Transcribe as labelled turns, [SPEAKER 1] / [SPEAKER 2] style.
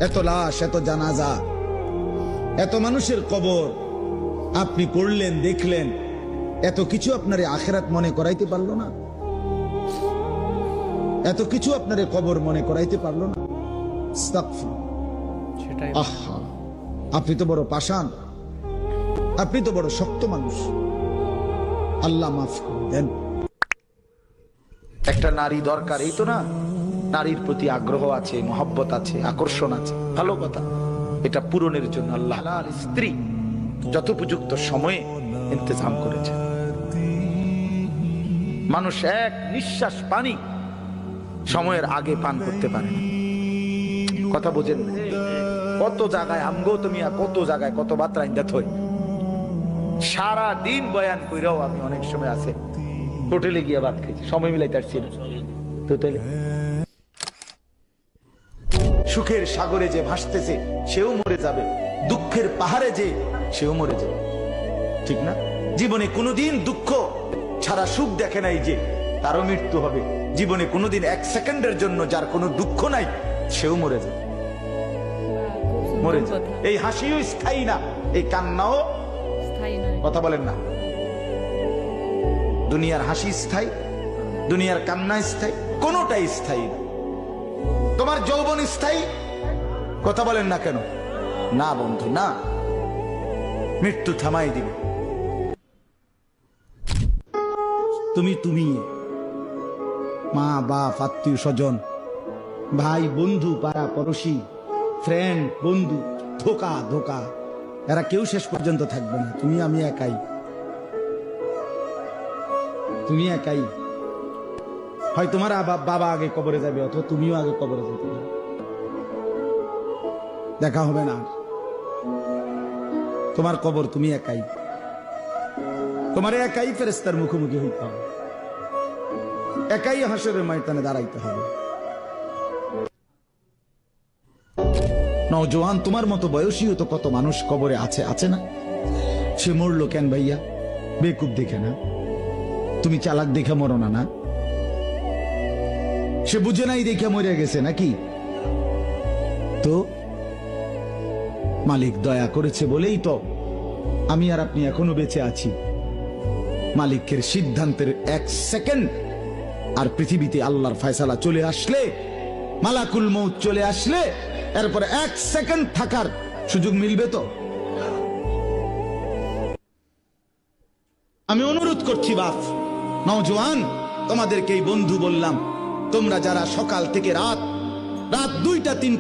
[SPEAKER 1] এত লাশ, এত জানাজা, এত মানুষের কবর আপনি পড়লেন, দেখলেন, এত কিছু আপনার আখিরাত মনে করাইতে পারলো না? এত কিছু আপনার কবর মনে করাইতে পারলো না? আহা, আপনি তো বড় পাষাণ, আপনি তো বড় শক্ত মানুষ। আল্লাহ মাফ দেন। একটা নারী দরকার, এই তো না? নারীর প্রতি আগ্রহ আছে, মহব্বত আছে, আকর্ষণ আছে, ভালো কথা। এটা পূরণের জন্য আল্লাহ হালাল স্ত্রী যথোপযুক্ত সময়ে ইন্তজাম করেছে। মানুষ এক নিঃশ্বাস পানি সময়ের আগে পান করতে পারে না। কথা বোঝেন না? কত জায়গায় আমগো তুমি, কত জায়গায় কত বার্তা ইন্দাত হই, সারা দিন বয়ান কইরাও আমি অনেক সময় আছে হোটেলে গিয়ে ভাত খাইছি, সময় মিলাইতে পারছি না। তো তাহলে সুখের সাগরে যে ভাসতেছে সেও মরে যাবে, দুঃখের পাহাড়ে যে সেও মরে যাবে, ঠিক না? জীবনে কোনোদিন দুঃখ ছাড়া সুখ দেখে নাই যে তারও মৃত্যু হবে। জীবনে কোনোদিন এক সেকেন্ডের জন্য যার কোনো দুঃখ নাই সেও মরে যাবে, মরে যাবে। এই হাসিও স্থায়ী না, এই কান্নাও স্থায়ী নয়। কথা বলেন না? দুনিয়ার হাসি স্থায়ী, দুনিয়ার কান্না স্থায়ী, কোনোটাই স্থায়ী না। তোমার যৌবন স্থায়ী? কথা বলেন না কেন? না বন্ধু, না। মৃত্যু থামাই দিবে। তুমি মা বাপ, আত্মীয় স্বজন, ভাই বন্ধু, পাড়া পড়শি, ফ্রেন্ড, বন্ধু, ধোকা, এরা কেউ শেষ পর্যন্ত থাকবে না। তুমি আমি একাই, তুমি একাই। হয় তোমার বাবা আগে কবরে যাবে, অথবা তুমিও আগে কবরে যেতে, দেখা হবে না। তোমার কবর তুমি একাই, তোমার একাই ফেরেশতার মুখোমুখি হইতে হবে, একাই হাসরের ময়দানে দাঁড়াইতে হবে। নওজোয়ান, তোমার মতো বয়সীও তো কত মানুষ কবরে আছে না? সে মরলো কেন ভাইয়া? বেকুব দেখে না? তুমি চালাক দেখে মরো না? সে বুঝে নাই দেখে মরে গেছে নাকি? তো মালিক দয়া করেছে বলেই তো আমি আর আপনি এখনো বেঁচে আছি। মালিকের সিদ্ধান্তের এক সেকেন্ড আর পৃথিবীতে আল্লাহর ফয়সালা চলে আসলে, মালাকুল মউত চলে আসলে, এরপরে এক সেকেন্ড থাকার সুযোগ মিলবে তো? আমি অনুরোধ করছি বাপ, নওজোয়ান, তোমাদেরকে এই বন্ধু বললাম, তোমরা যারা সকাল থেকে রাত 2টা 3টা